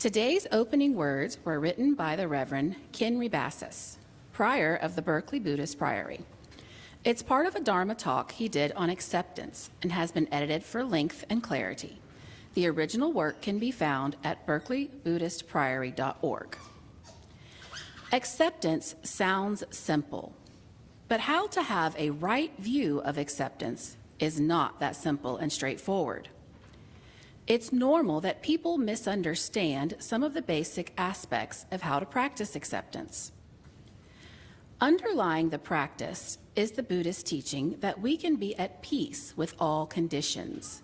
Today's opening words were written by the Reverend Kinry Bassis, prior of the Berkeley Buddhist Priory. It's part of a Dharma talk he did on acceptance and has been edited for length and clarity. The original work can be found at berkeleybuddhistpriory.org. Acceptance sounds simple, but how to have a right view of acceptance is not that simple and straightforward. It's normal that people misunderstand some of the basic aspects of how to practice acceptance. Underlying the practice is the Buddhist teaching that we can be at peace with all conditions,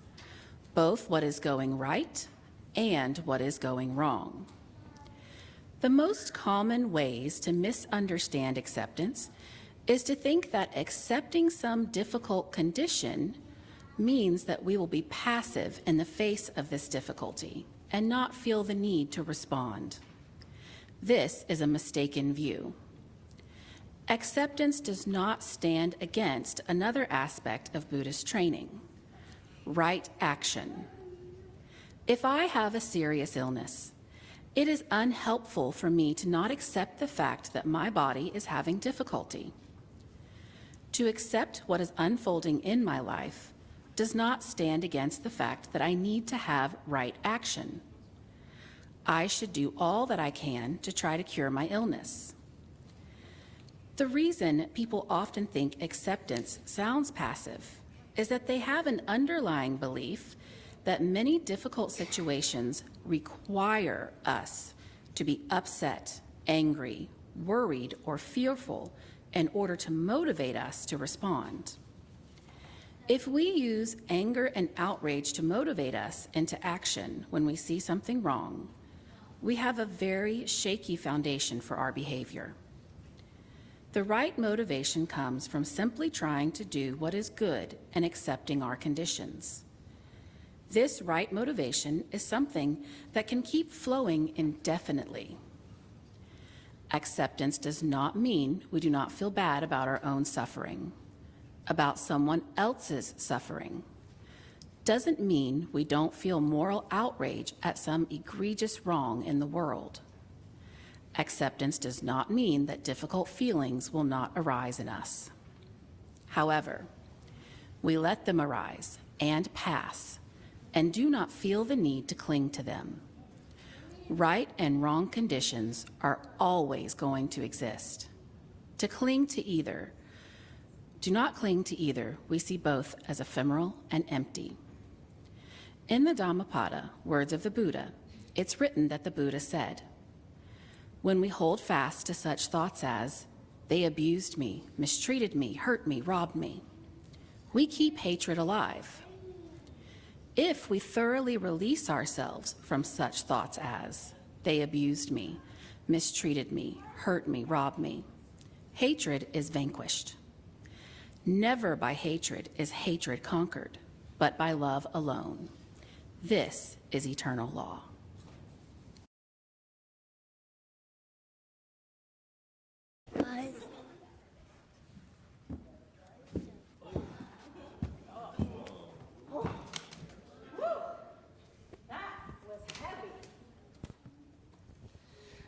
both what is going right and what is going wrong. The most common ways to misunderstand acceptance is to think that accepting some difficult condition means that we will be passive in the face of this difficulty and not feel the need to respond. This is a mistaken view. Acceptance does not stand against another aspect of Buddhist training, right action. If I have a serious illness, it is unhelpful for me to not accept the fact that my body is having difficulty. To accept what is unfolding in my life does not stand against the fact that I need to have right action. I should do all that I can to try to cure my illness. The reason people often think acceptance sounds passive is that they have an underlying belief that many difficult situations require us to be upset, angry, worried, or fearful in order to motivate us to respond. If we use anger and outrage to motivate us into action when we see something wrong, we have a very shaky foundation for our behavior. The right motivation comes from simply trying to do what is good and accepting our conditions. This right motivation is something that can keep flowing indefinitely. Acceptance does not mean we do not feel bad about our own suffering, about someone else's suffering. Doesn't mean we don't feel moral outrage at some egregious wrong in the world. Acceptance does not mean that difficult feelings will not arise in us. However, we let them arise and pass and do not feel the need to cling to them. Right and wrong conditions are always going to exist. To cling to either, do not cling to either. We see both as ephemeral and empty. In the Dhammapada, words of the Buddha, it's written that the Buddha said, "When we hold fast to such thoughts as, they abused me, mistreated me, hurt me, robbed me, we keep hatred alive. If we thoroughly release ourselves from such thoughts as, they abused me, mistreated me, hurt me, robbed me, hatred is vanquished. Never by hatred is hatred conquered, but by love alone. This is eternal law."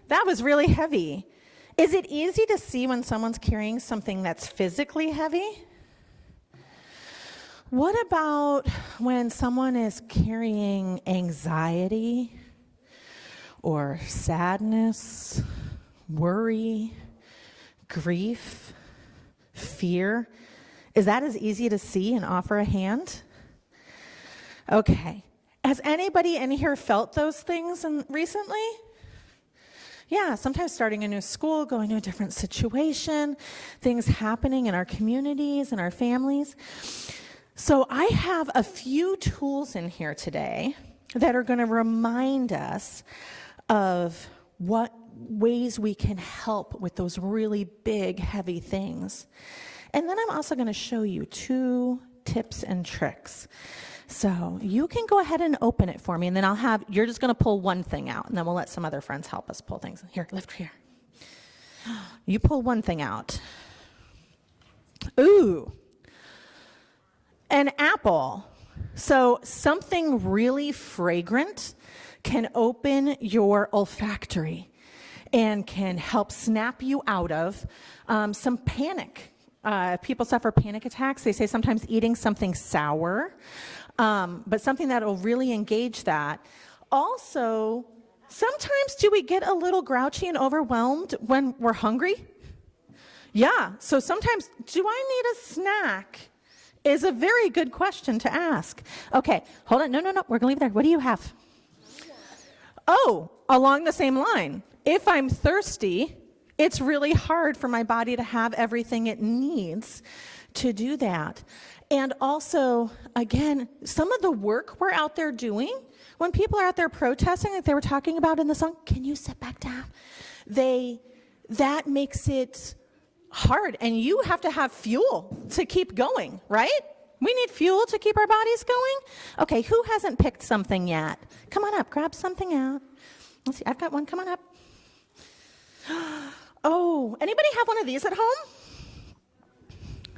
That was really heavy. Is it easy to see when someone's carrying something that's physically heavy? What about when someone is carrying anxiety or sadness, worry, grief, fear? Is that as easy to see and offer a hand? Okay. Has anybody in here felt those things recently? Yeah, sometimes starting a new school, going to a different situation, things happening in our communities and our families. So I have a few tools in here today that are going to remind us of what ways we can help with those really big, heavy things. And then I'm also going to show you 2 tips and tricks. So you can go ahead and open it for me, and then you're just going to pull one thing out, and then we'll let some other friends help us pull things. Here, lift here. You pull one thing out. Ooh, an apple. So something really fragrant can open your olfactory and can help snap you out of some panic. People suffer panic attacks. They say sometimes eating something sour, but something that will really engage that. Also, sometimes do we get a little grouchy and overwhelmed when we're hungry? Yeah, so sometimes, do I need a snack? Is a very good question to ask. Okay, hold on. No, we're going to leave it there. What do you have? Oh, along the same line. If I'm thirsty, it's really hard for my body to have everything it needs to do that. And also, again, some of the work we're out there doing, when people are out there protesting, like they were talking about in the song, can you sit back down? That makes it hard, and you have to have fuel to keep going, right? We need fuel to keep our bodies going. Okay, who hasn't picked something yet? Come on up, grab something out. Let's see, I've got one, come on up. Oh, anybody have one of these at home?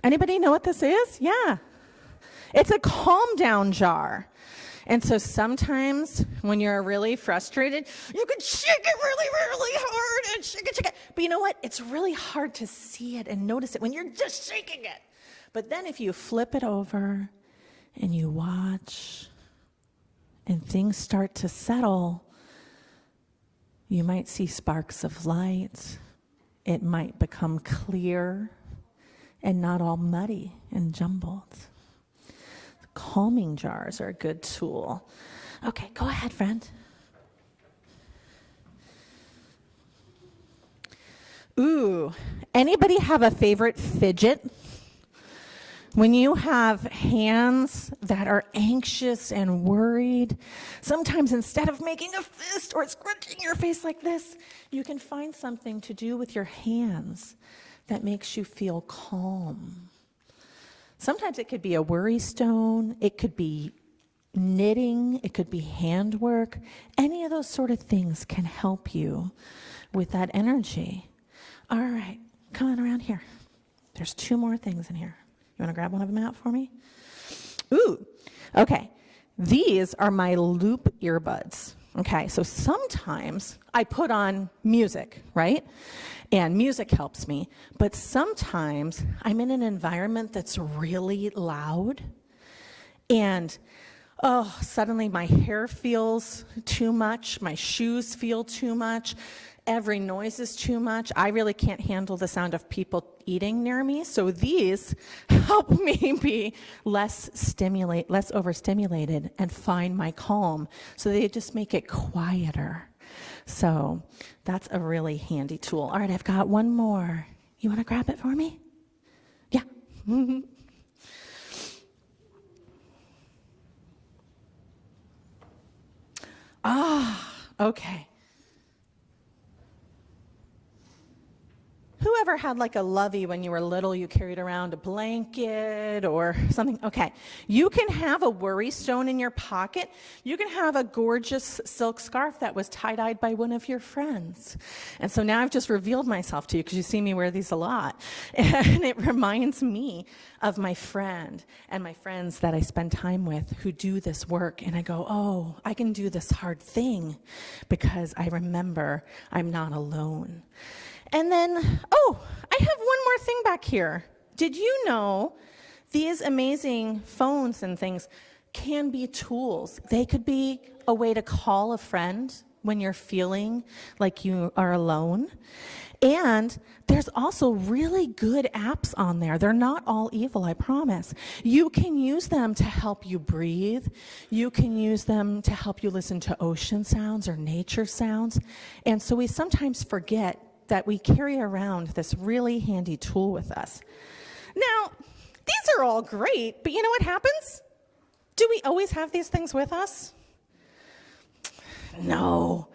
Anybody know what this is? Yeah. It's a calm down jar. And so sometimes when you're really frustrated, you can shake it really, really hard and shake it. But you know what? It's really hard to see it and notice it when you're just shaking it. But then if you flip it over and you watch and things start to settle, you might see sparks of light. It might become clear and not all muddy and jumbled. Calming jars are a good tool. Okay, go ahead, friend. Ooh, anybody have a favorite fidget? When you have hands that are anxious and worried, sometimes instead of making a fist or scrunching your face like this, you can find something to do with your hands that makes you feel calm. Sometimes it could be a worry stone, it could be knitting, it could be handwork. Any of those sort of things can help you with that energy. All right, come on around here. There's 2 more things in here. You want to grab one of them out for me? Ooh, okay. These are my loop earbuds. Okay, so sometimes I put on music, right? And music helps me. But sometimes I'm in an environment that's really loud. And, suddenly my hair feels too much. My shoes feel too much. Every noise is too much. I really can't handle the sound of people eating near me. So these help me be less overstimulated and find my calm. So they just make it quieter. So that's a really handy tool. All right, I've got one more. You want to grab it for me? Yeah. Okay. Whoever had like a lovey when you were little, you carried around a blanket or something? Okay, you can have a worry stone in your pocket. You can have a gorgeous silk scarf that was tie-dyed by one of your friends. And so now I've just revealed myself to you because you see me wear these a lot. And it reminds me of my friend and my friends that I spend time with who do this work. And I go, oh, I can do this hard thing because I remember I'm not alone. And then, I have one more thing back here. Did you know these amazing phones and things can be tools? They could be a way to call a friend when you're feeling like you are alone. And there's also really good apps on there. They're not all evil, I promise. You can use them to help you breathe. You can use them to help you listen to ocean sounds or nature sounds. And so we sometimes forget that we carry around this really handy tool with us. Now, these are all great, but you know what happens? Do we always have these things with us? No.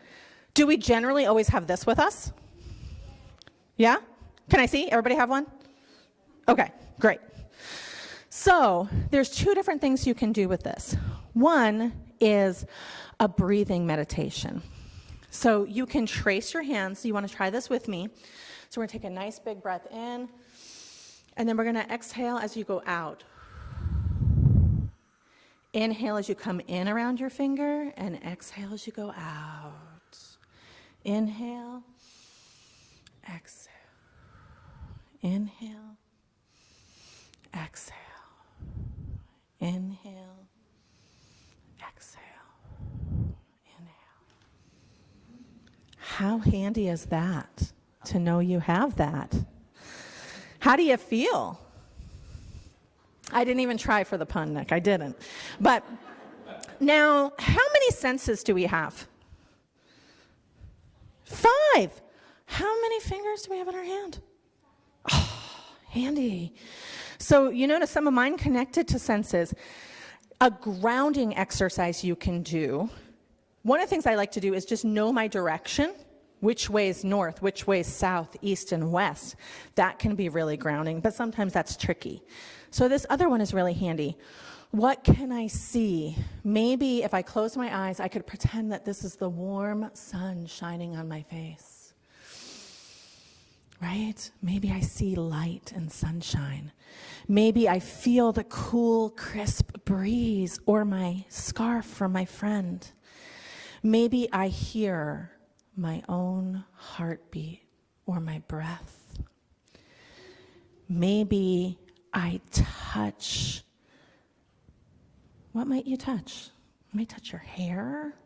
Do we generally always have this with us? Yeah? Can I see? Everybody have one? Okay, great. So there's 2 different things you can do with this. One is a breathing meditation. So you can trace your hands. You want to try this with me. So we're going to take a nice big breath in, and then we're going to exhale as you go out. Inhale as you come in around your finger, and exhale as you go out. Inhale, exhale. Inhale, exhale. Inhale, exhale. Inhale. How handy is that to know you have that? How do you feel? I didn't even try for the pun, Nick. I didn't. But now, how many senses do we have? 5. How many fingers do we have in our hand? Oh, handy. So you notice some of mine connected to senses. A grounding exercise you can do. One of the things I like to do is just know my direction. Which way is north, which way is south, east, and west. That can be really grounding, but sometimes that's tricky. So this other one is really handy. What can I see? Maybe if I close my eyes, I could pretend that this is the warm sun shining on my face. Right? Maybe I see light and sunshine. Maybe I feel the cool, crisp breeze or my scarf from my friend. Maybe I hear my own heartbeat or my breath. Maybe I touch. What might you touch? You might touch your hair,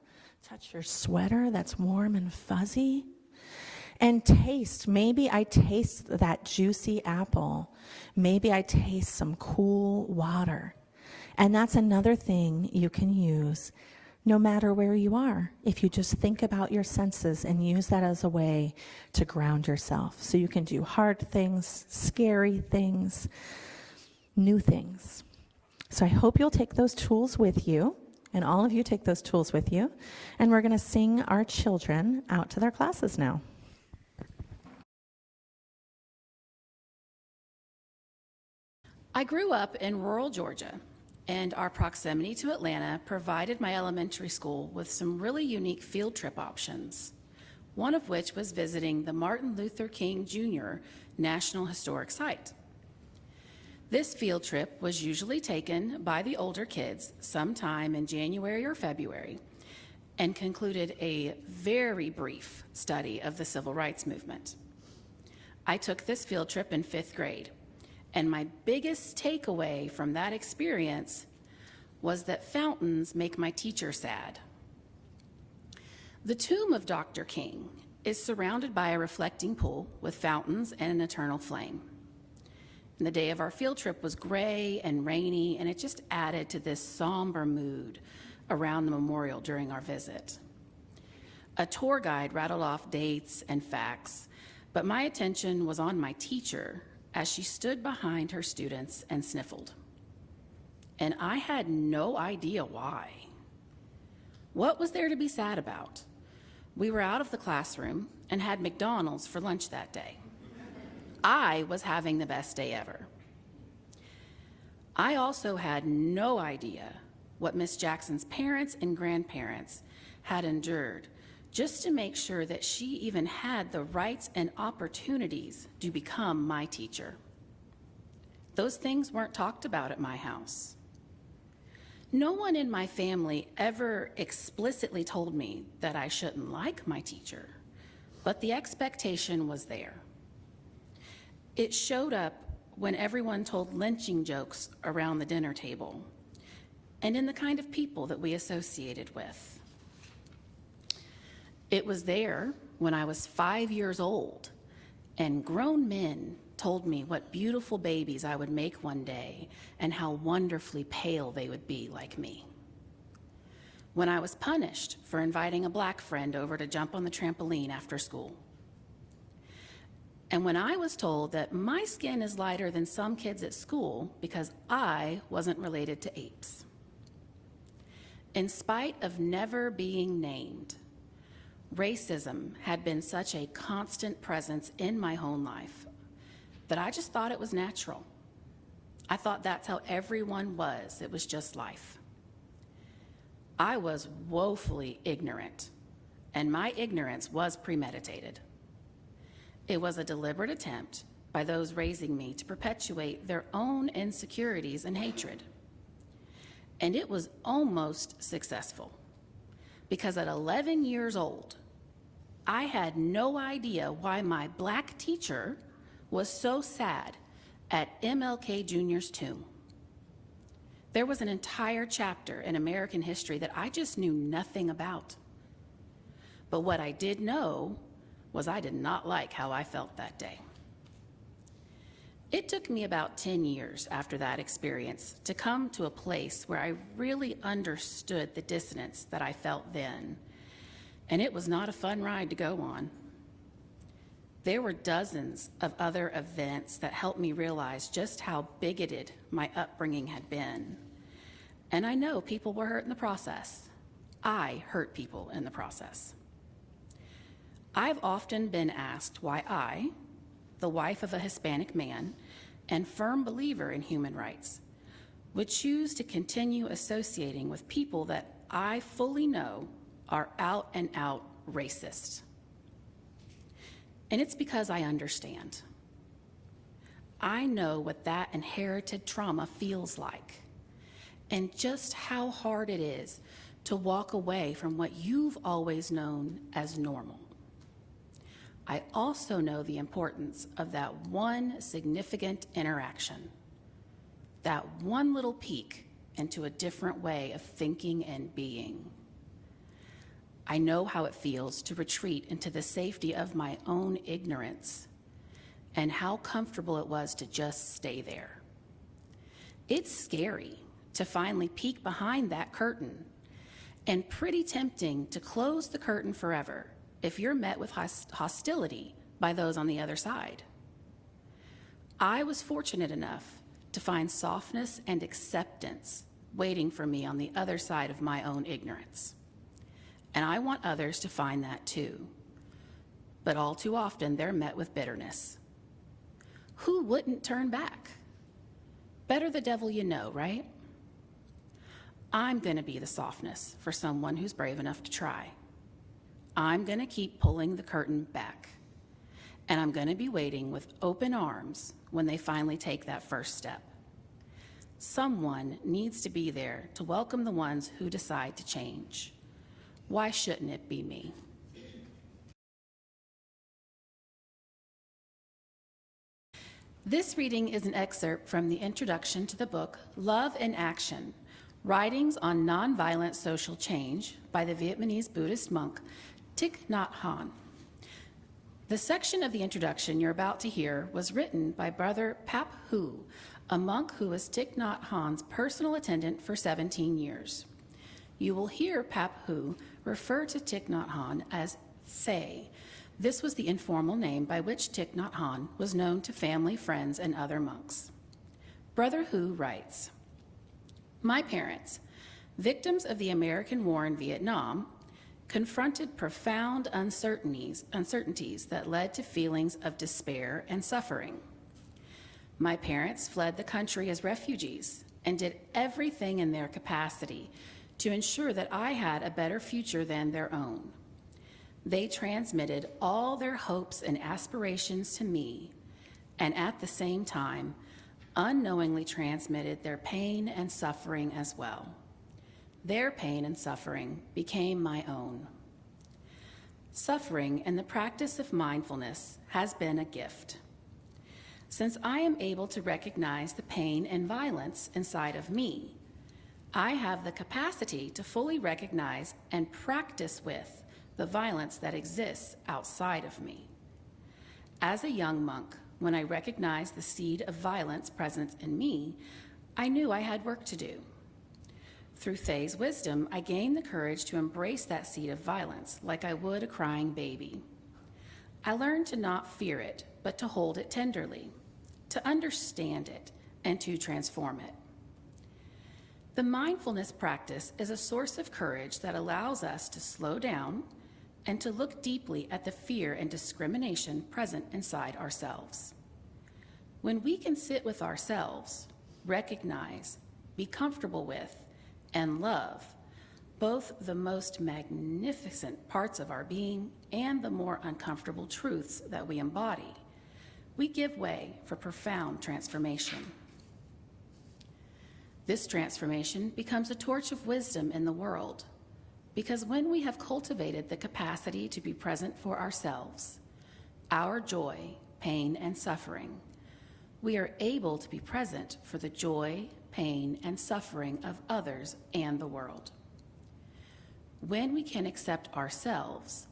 touch your sweater that's warm and fuzzy. And taste. Maybe I taste that juicy apple. Maybe I taste some cool water. And that's another thing you can use no matter where you are, if you just think about your senses and use that as a way to ground yourself. So you can do hard things, scary things, new things. So I hope you'll take those tools with you, and all of you take those tools with you, and we're going to sing our children out to their classes now. I grew up in rural Georgia, and our proximity to Atlanta provided my elementary school with some really unique field trip options, one of which was visiting the Martin Luther King Jr. National Historic Site. This field trip was usually taken by the older kids sometime in January or February and concluded a very brief study of the civil rights movement. I took this field trip in 5th grade. And my biggest takeaway from that experience was that fountains make my teacher sad. The tomb of Dr. King is surrounded by a reflecting pool with fountains and an eternal flame. And the day of our field trip was gray and rainy, and it just added to this somber mood around the memorial during our visit. A tour guide rattled off dates and facts, but my attention was on my teacher as she stood behind her students and sniffled. And I had no idea why. What was there to be sad about? We were out of the classroom and had McDonald's for lunch that day. I was having the best day ever. I also had no idea what Miss Jackson's parents and grandparents had endured just to make sure that she even had the rights and opportunities to become my teacher. Those things weren't talked about at my house. No one in my family ever explicitly told me that I shouldn't like my teacher, but the expectation was there. It showed up when everyone told lynching jokes around the dinner table and in the kind of people that we associated with. It was there when I was 5 years old, and grown men told me what beautiful babies I would make one day and how wonderfully pale they would be like me. When I was punished for inviting a black friend over to jump on the trampoline after school. And when I was told that my skin is lighter than some kids at school because I wasn't related to apes. In spite of never being named, racism had been such a constant presence in my home life that I just thought it was natural. I thought that's how everyone was. It was just life. I was woefully ignorant, and my ignorance was premeditated. It was a deliberate attempt by those raising me to perpetuate their own insecurities and hatred. And it was almost successful, because at 11 years old, I had no idea why my Black teacher was so sad at MLK Jr.'s tomb. There was an entire chapter in American history that I just knew nothing about. But what I did know was I did not like how I felt that day. It took me about 10 years after that experience to come to a place where I really understood the dissonance that I felt then, and it was not a fun ride to go on. There were dozens of other events that helped me realize just how bigoted my upbringing had been. And I know people were hurt in the process. I hurt people in the process. I've often been asked why I, the wife of a Hispanic man and firm believer in human rights, would choose to continue associating with people that I fully know are out and out racist. And it's because I understand. I know what that inherited trauma feels like, and just how hard it is to walk away from what you've always known as normal. I also know the importance of that one significant interaction, that one little peek into a different way of thinking and being. I know how it feels to retreat into the safety of my own ignorance, and how comfortable it was to just stay there. It's scary to finally peek behind that curtain, and pretty tempting to close the curtain forever if you're met with hostility by those on the other side. I was fortunate enough to find softness and acceptance waiting for me on the other side of my own ignorance. And I want others to find that too. But all too often, they're met with bitterness. Who wouldn't turn back? Better the devil you know, right? I'm going to be the softness for someone who's brave enough to try. I'm going to keep pulling the curtain back. And I'm going to be waiting with open arms when they finally take that first step. Someone needs to be there to welcome the ones who decide to change. Why shouldn't it be me? This reading is an excerpt from the introduction to the book Love in Action, Writings on Nonviolent Social Change by the Vietnamese Buddhist monk Thich Nhat Hanh. The section of the introduction you're about to hear was written by Brother Pap Hu, a monk who was Thich Nhat Hanh's personal attendant for 17 years. You will hear Pap Hu refer to Thich Nhat Hanh as Thay. This was the informal name by which Thich Nhat Hanh was known to family, friends, and other monks. Brother Hu writes, "My parents, victims of the American War in Vietnam, confronted profound uncertainties that led to feelings of despair and suffering. My parents fled the country as refugees and did everything in their capacity to ensure that I had a better future than their own. They transmitted all their hopes and aspirations to me, and at the same time, unknowingly transmitted their pain and suffering as well. Their pain and suffering became my own. Suffering and the practice of mindfulness has been a gift. Since I am able to recognize the pain and violence inside of me, I have the capacity to fully recognize and practice with the violence that exists outside of me. As a young monk, when I recognized the seed of violence present in me, I knew I had work to do. Through Thay's wisdom, I gained the courage to embrace that seed of violence like I would a crying baby. I learned to not fear it, but to hold it tenderly, to understand it, and to transform it. The mindfulness practice is a source of courage that allows us to slow down and to look deeply at the fear and discrimination present inside ourselves. When we can sit with ourselves, recognize, be comfortable with, and love both the most magnificent parts of our being and the more uncomfortable truths that we embody, we give way for profound transformation. This transformation becomes a torch of wisdom in the world, because when we have cultivated the capacity to be present for ourselves, our joy, pain, and suffering, we are able to be present for the joy, pain, and suffering of others and the world. When we can accept ourselves,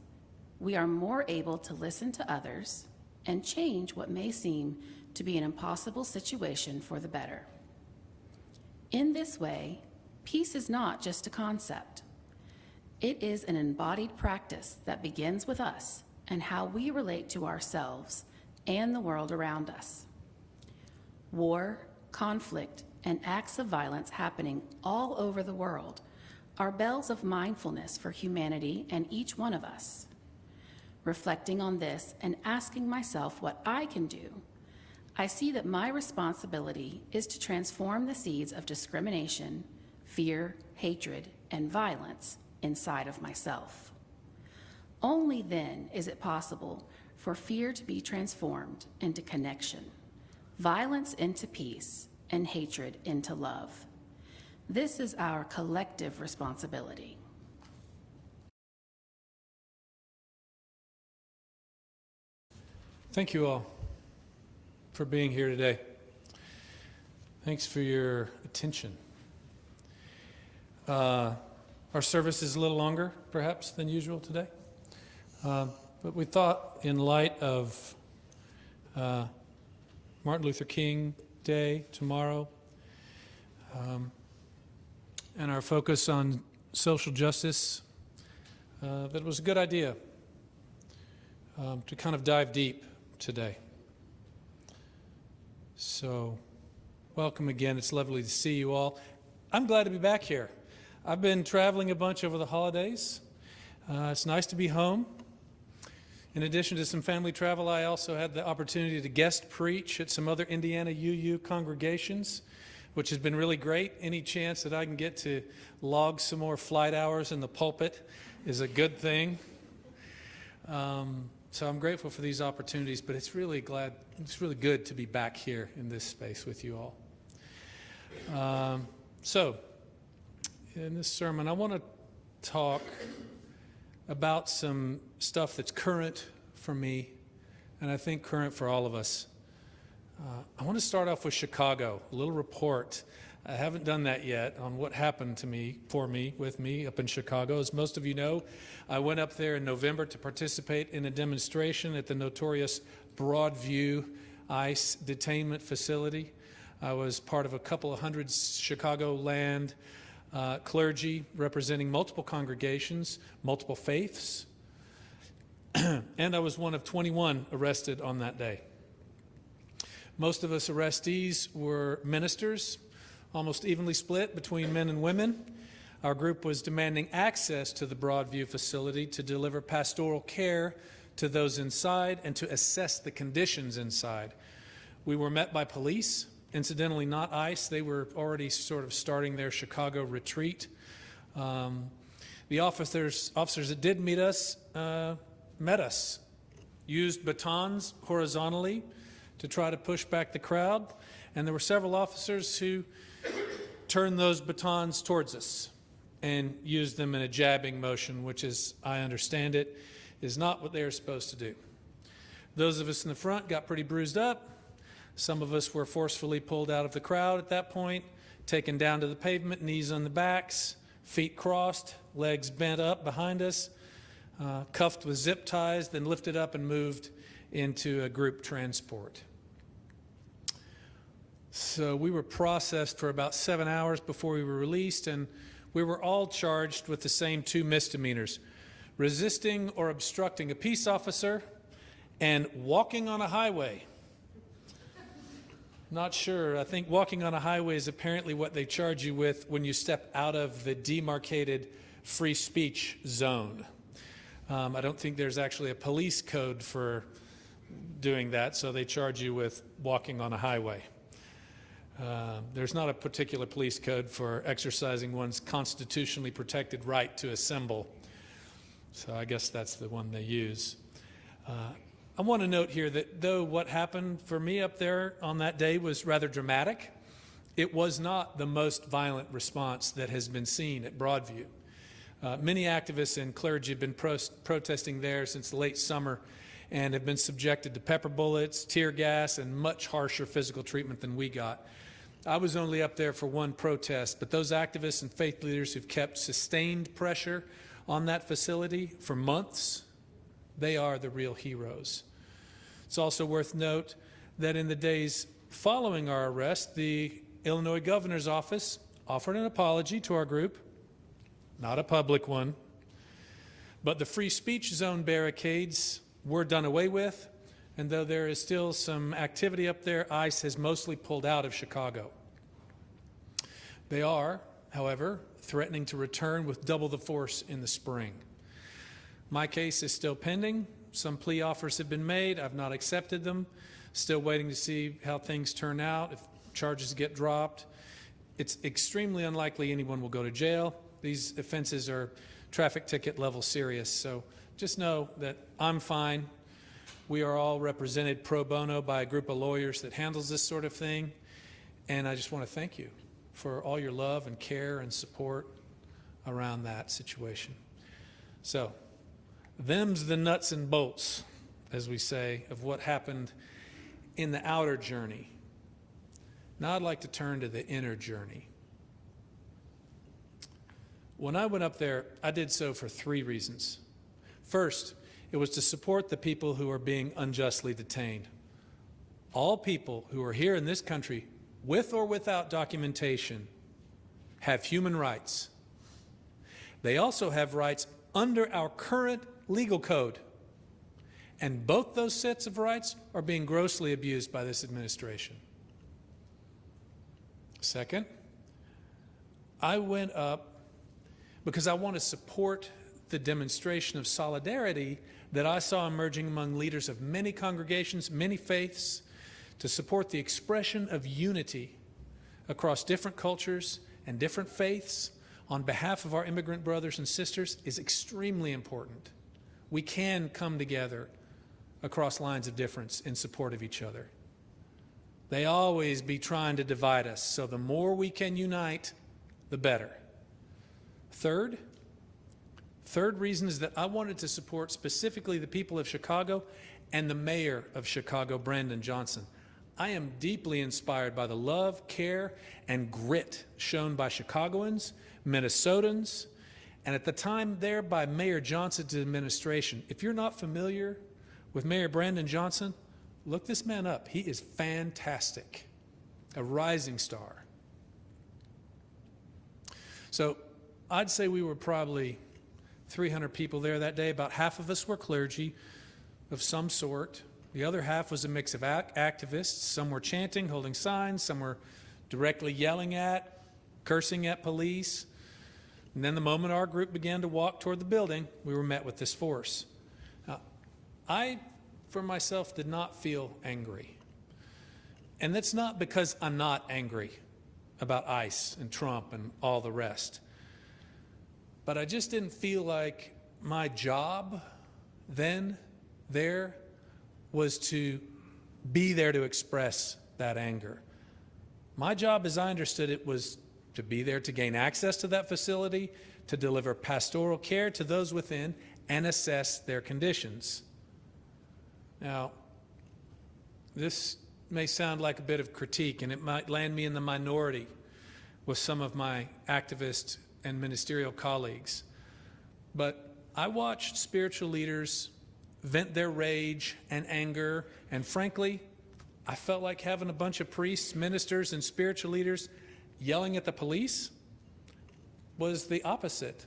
we are more able to listen to others and change what may seem to be an impossible situation for the better. In this way, peace is not just a concept. It is an embodied practice that begins with us and how we relate to ourselves and the world around us. War, conflict, and acts of violence happening all over the world are bells of mindfulness for humanity and each one of us. Reflecting on this and asking myself what I can do, I see that my responsibility is to transform the seeds of discrimination, fear, hatred, and violence inside of myself. Only then is it possible for fear to be transformed into connection, violence into peace, and hatred into love. This is our collective responsibility. Thank you all for being here today. Thanks for your attention. Our service is a little longer, perhaps, than usual today. But we thought, in light of Martin Luther King Day tomorrow, and our focus on social justice, that it was a good idea to kind of dive deep today. So, welcome again. It's lovely to see you all. I'm glad to be back here. I've been traveling a bunch over the holidays. It's nice to be home. In addition to some family travel, I also had the opportunity to guest preach at some other Indiana UU congregations, which has been really great. Any chance that I can get to log some more flight hours in the pulpit is a good thing. So I'm grateful for these opportunities, but it's really good to be back here in this space with you all. So, in this sermon, I want to talk about some stuff that's current for me, and I think current for all of us. I want to start off with Chicago, a little report. I haven't done that yet on what happened to me, with me up in Chicago. As most of you know, I went up there in November to participate in a demonstration at the notorious Broadview ICE detainment facility. I was part of a couple of hundred Chicagoland clergy representing multiple congregations, multiple faiths, and I was one of 21 arrested on that day. Most of us arrestees were ministers, almost evenly split between men and women. Our group was demanding access to the Broadview facility to deliver pastoral care to those inside and to assess the conditions inside. We were met by police, incidentally not ICE. They were already sort of starting their Chicago retreat. The officers that did meet us, used batons horizontally to try to push back the crowd, and there were several officers who turned those batons towards us and used them in a jabbing motion, which, as I understand it, is not what they are supposed to do. Those of us in the front got pretty bruised up. Some of us were forcefully pulled out of the crowd at that point, taken down to the pavement, knees on the backs, feet crossed, legs bent up behind us, cuffed with zip ties, then lifted up and moved into a group transport. So we were processed for about 7 hours before we were released, and we were all charged with the same 2 misdemeanors: resisting or obstructing a peace officer and walking on a highway. Not sure. I think walking on a highway is apparently what they charge you with when you step out of the demarcated free speech zone. I don't think there's actually a police code for doing that, so they charge you with walking on a highway. There's not a particular police code for exercising one's constitutionally protected right to assemble, so I guess that's the one they use. I want to note here that though what happened for me up there on that day was rather dramatic, it was not the most violent response that has been seen at Broadview. Many activists and clergy have been protesting there since the late summer and have been subjected to pepper bullets, tear gas, and much harsher physical treatment than we got. I was only up there for one protest, but those activists and faith leaders who've kept sustained pressure on that facility for months, they are the real heroes. It's also worth note that in the days following our arrest, the Illinois governor's office offered an apology to our group, not a public one, but the free speech zone barricades were done away with, and though there is still some activity up there, ICE has mostly pulled out of Chicago. They are, however, threatening to return with double the force in the spring. My case is still pending. Some plea offers have been made. I've not accepted them. Still waiting to see how things turn out, if charges get dropped. It's extremely unlikely anyone will go to jail. These offenses are traffic ticket level serious, so just know that I'm fine. We are all represented pro bono by a group of lawyers that handles this sort of thing, and I just want to thank you for all your love and care and support around that situation. So, them's the nuts and bolts, as we say, of what happened in the outer journey. Now I'd like to turn to the inner journey. When I went up there, I did so for 3 reasons. First, it was to support the people who are being unjustly detained. All people who are here in this country, with or without documentation, have human rights. They also have rights under our current legal code. And both those sets of rights are being grossly abused by this administration. Second, I went up because I want to support the demonstration of solidarity that I saw emerging among leaders of many congregations, many faiths, to support the expression of unity across different cultures and different faiths on behalf of our immigrant brothers and sisters is extremely important. We can come together across lines of difference in support of each other. They always be trying to divide us, so the more we can unite, the better. Third reason is that I wanted to support specifically the people of Chicago and the mayor of Chicago, Brandon Johnson. I am deeply inspired by the love, care, and grit shown by Chicagoans, Minnesotans, and at the time there by Mayor Johnson's administration. If you're not familiar with Mayor Brandon Johnson, look this man up. He is fantastic, a rising star. So I'd say we were probably 300 people there that day. About half of us were clergy of some sort. The other half was a mix of activists. Some were chanting, holding signs. Some were directly yelling at, cursing at police. And then the moment our group began to walk toward the building, we were met with this force. Now, I, for myself, did not feel angry. And that's not because I'm not angry about ICE and Trump and all the rest. But I just didn't feel like my job then, there, was to be there to express that anger. My job, as I understood it, was to be there to gain access to that facility, to deliver pastoral care to those within, and assess their conditions. Now, this may sound like a bit of critique, and it might land me in the minority with some of my activist and ministerial colleagues. But I watched spiritual leaders vent their rage and anger, and frankly, I felt like having a bunch of priests, ministers, and spiritual leaders yelling at the police was the opposite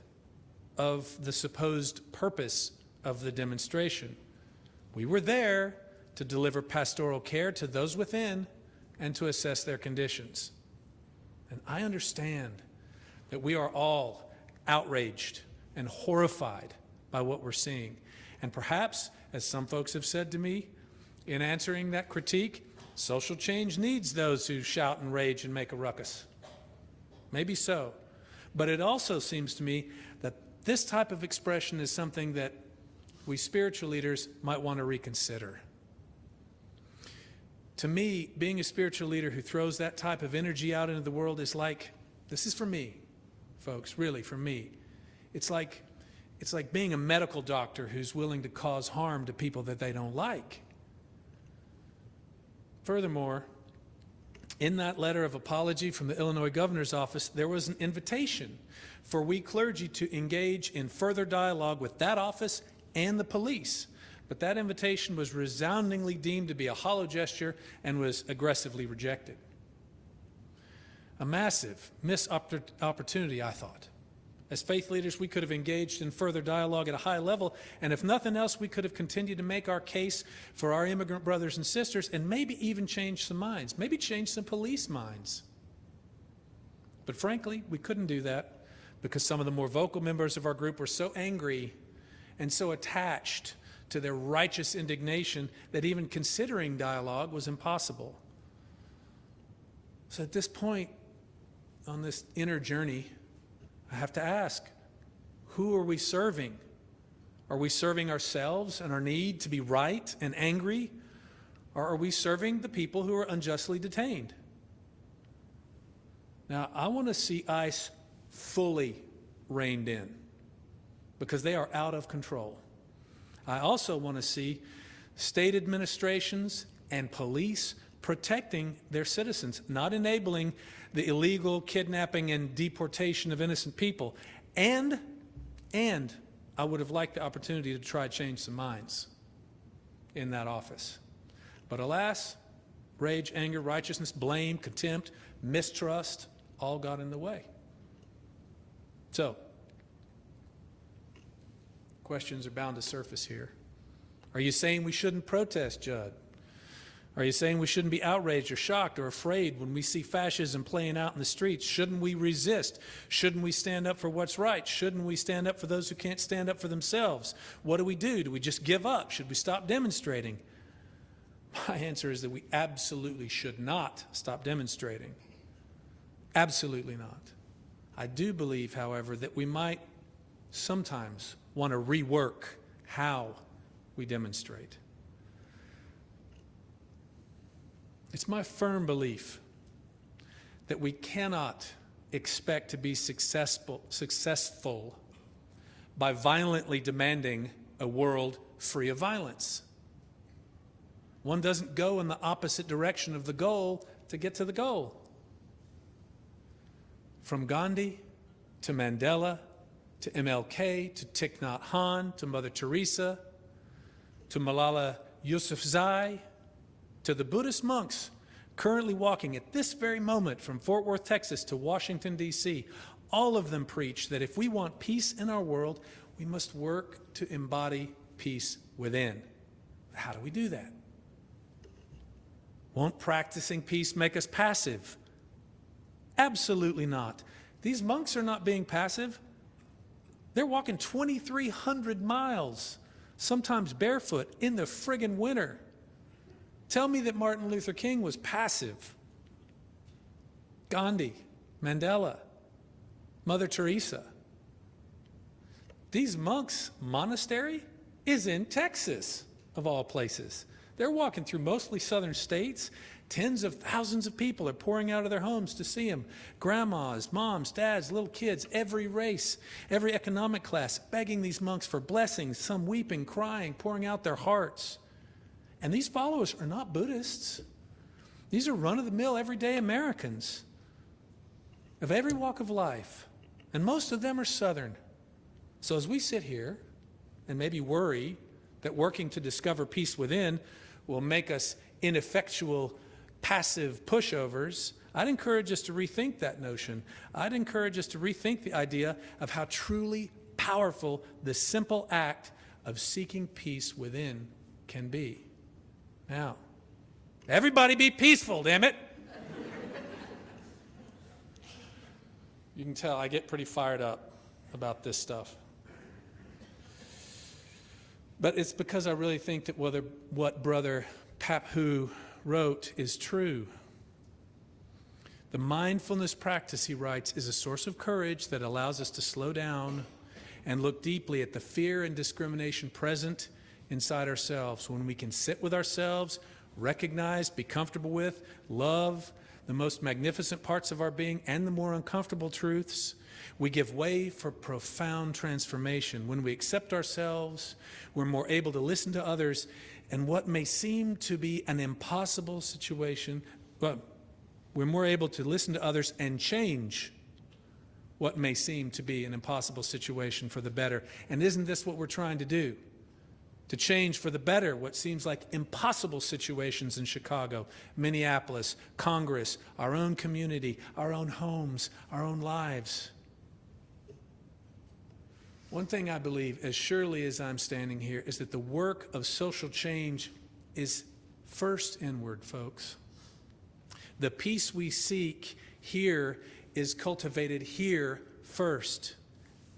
of the supposed purpose of the demonstration. We were there to deliver pastoral care to those within and to assess their conditions. And I understand that we are all outraged and horrified by what we're seeing. And perhaps, as some folks have said to me in answering that critique, social change needs those who shout and rage and make a ruckus. Maybe so. But it also seems to me that this type of expression is something that we spiritual leaders might want to reconsider. To me, being a spiritual leader who throws that type of energy out into the world is like, this is for me, folks, really for me. It's like being a medical doctor who's willing to cause harm to people that they don't like. Furthermore, in that letter of apology from the Illinois governor's office, there was an invitation for we clergy to engage in further dialogue with that office and the police. But that invitation was resoundingly deemed to be a hollow gesture and was aggressively rejected. A massive missed opportunity, I thought. As faith leaders, we could have engaged in further dialogue at a high level, and if nothing else, we could have continued to make our case for our immigrant brothers and sisters, and maybe even change some minds, maybe change some police minds. But frankly, we couldn't do that because some of the more vocal members of our group were so angry and so attached to their righteous indignation that even considering dialogue was impossible. So at this point on this inner journey, I have to ask, who are we serving? Are we serving ourselves and our need to be right and angry? Or are we serving the people who are unjustly detained? Now, I want to see ICE fully reined in because they are out of control. I also want to see state administrations and police protecting their citizens, not enabling the illegal kidnapping and deportation of innocent people. And I would have liked the opportunity to try to change some minds in that office. But alas, rage, anger, righteousness, blame, contempt, mistrust, all got in the way. So, questions are bound to surface here. Are you saying we shouldn't protest, Judd? Are you saying we shouldn't be outraged or shocked or afraid when we see fascism playing out in the streets? Shouldn't we resist? Shouldn't we stand up for what's right? Shouldn't we stand up for those who can't stand up for themselves? What do? Do we just give up? Should we stop demonstrating? My answer is that we absolutely should not stop demonstrating. Absolutely not. I do believe, however, that we might sometimes want to rework how we demonstrate. It's my firm belief that we cannot expect to be successful by violently demanding a world free of violence. One doesn't go in the opposite direction of the goal to get to the goal. From Gandhi to Mandela to MLK to Thich Nhat Hanh to Mother Teresa to Malala Yousafzai to the Buddhist monks currently walking at this very moment from Fort Worth, Texas to Washington, D.C., all of them preach that if we want peace in our world, we must work to embody peace within. How do we do that? Won't practicing peace make us passive? Absolutely not. These monks are not being passive. They're walking 2,300 miles, sometimes barefoot, in the friggin' winter. Tell me that Martin Luther King was passive. Gandhi, Mandela, Mother Teresa. These monks' monastery is in Texas, of all places. They're walking through mostly southern states. Tens of thousands of people are pouring out of their homes to see him. Grandmas, moms, dads, little kids, every race, every economic class, begging these monks for blessings, some weeping, crying, pouring out their hearts. And these followers are not Buddhists. These are run-of-the-mill, everyday Americans of every walk of life. And most of them are Southern. So as we sit here and maybe worry that working to discover peace within will make us ineffectual, passive pushovers, I'd encourage us to rethink that notion. I'd encourage us to rethink the idea of how truly powerful the simple act of seeking peace within can be. Now, everybody be peaceful, damn it. You can tell I get pretty fired up about this stuff. But it's because I really think that what Brother Paphu wrote is true. The mindfulness practice, he writes, is a source of courage that allows us to slow down and look deeply at the fear and discrimination present inside ourselves. When we can sit with ourselves, recognize, be comfortable with, love the most magnificent parts of our being and the more uncomfortable truths, we give way for profound transformation. When we accept ourselves, we're more able to listen to others, and what may seem to be an impossible situation, well, we're more able to listen to others and change what may seem to be an impossible situation for the better. And isn't this what we're trying to do? To change for the better what seems like impossible situations in Chicago, Minneapolis, Congress, our own community, our own homes, our own lives. One thing I believe, as surely as I'm standing here, is that the work of social change is first inward, folks. The peace we seek here is cultivated here first.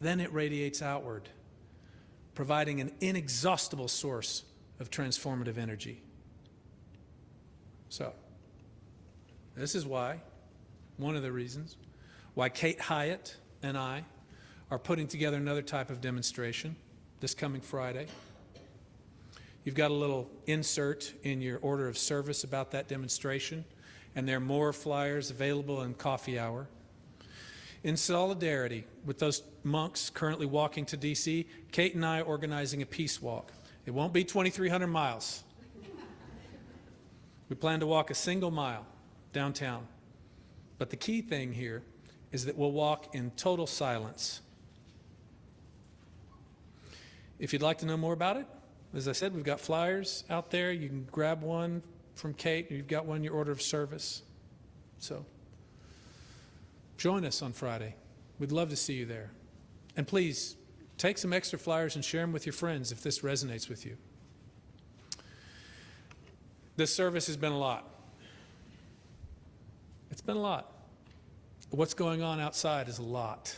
Then it radiates outward, providing an inexhaustible source of transformative energy. So, this is why, one of the reasons, why Kate Hyatt and I are putting together another type of demonstration this coming Friday. You've got a little insert in your order of service about that demonstration, and there are more flyers available in coffee hour. In solidarity with those monks currently walking to D.C., Kate and I are organizing a peace walk. It won't be 2,300 miles. We plan to walk a single mile downtown. But the key thing here is that we'll walk in total silence. If you'd like to know more about it, as I said, we've got flyers out there. You can grab one from Kate. You've got one in your order of service. So join us on Friday. We'd love to see you there. And please, take some extra flyers and share them with your friends if this resonates with you. This service has been a lot. It's been a lot. What's going on outside is a lot.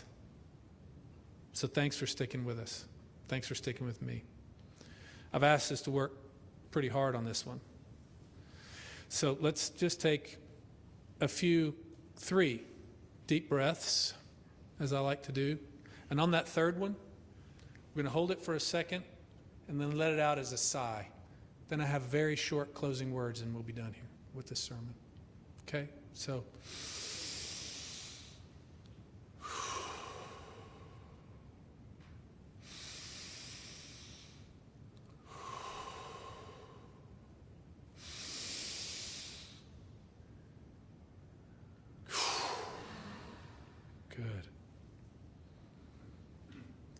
So thanks for sticking with us. Thanks for sticking with me. I've asked us to work pretty hard on this one. So let's just take three deep breaths, as I like to do. And on that third one, we're going to hold it for a second and then let it out as a sigh. Then I have very short closing words and we'll be done here with this sermon. Okay? So,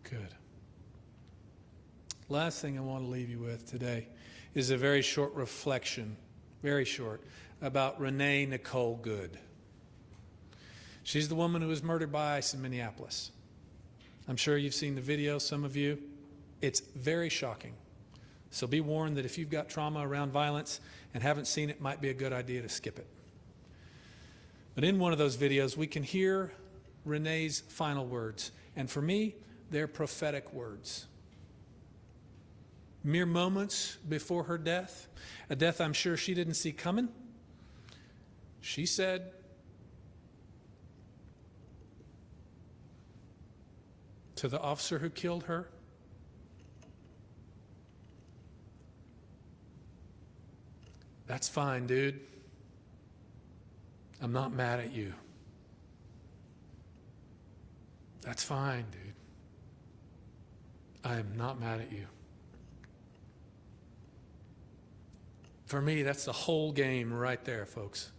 Good. Last thing I want to leave you with today is a very short reflection, very short, about Renee Nicole Good. She's the woman who was murdered by ICE in Minneapolis. I'm sure you've seen the video, some of you. It's very shocking. So be warned that if you've got trauma around violence and haven't seen it, it might be a good idea to skip it. But in one of those videos, we can hear Renee's final words. And for me, they're prophetic words. Mere moments before her death, a death I'm sure she didn't see coming, she said, to the officer who killed her, "That's fine, dude. I'm not mad at you. That's fine, dude. I am not mad at you." For me, that's the whole game right there, folks.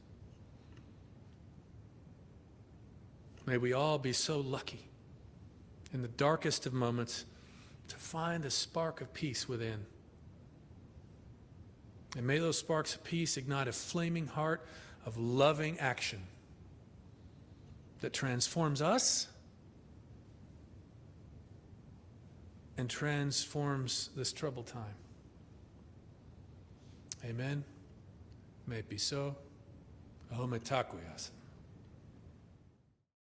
May we all be so lucky in the darkest of moments to find a spark of peace within. And may those sparks of peace ignite a flaming heart of loving action that transforms us and transforms this troubled time. Amen. May it be so. Ahome takuias.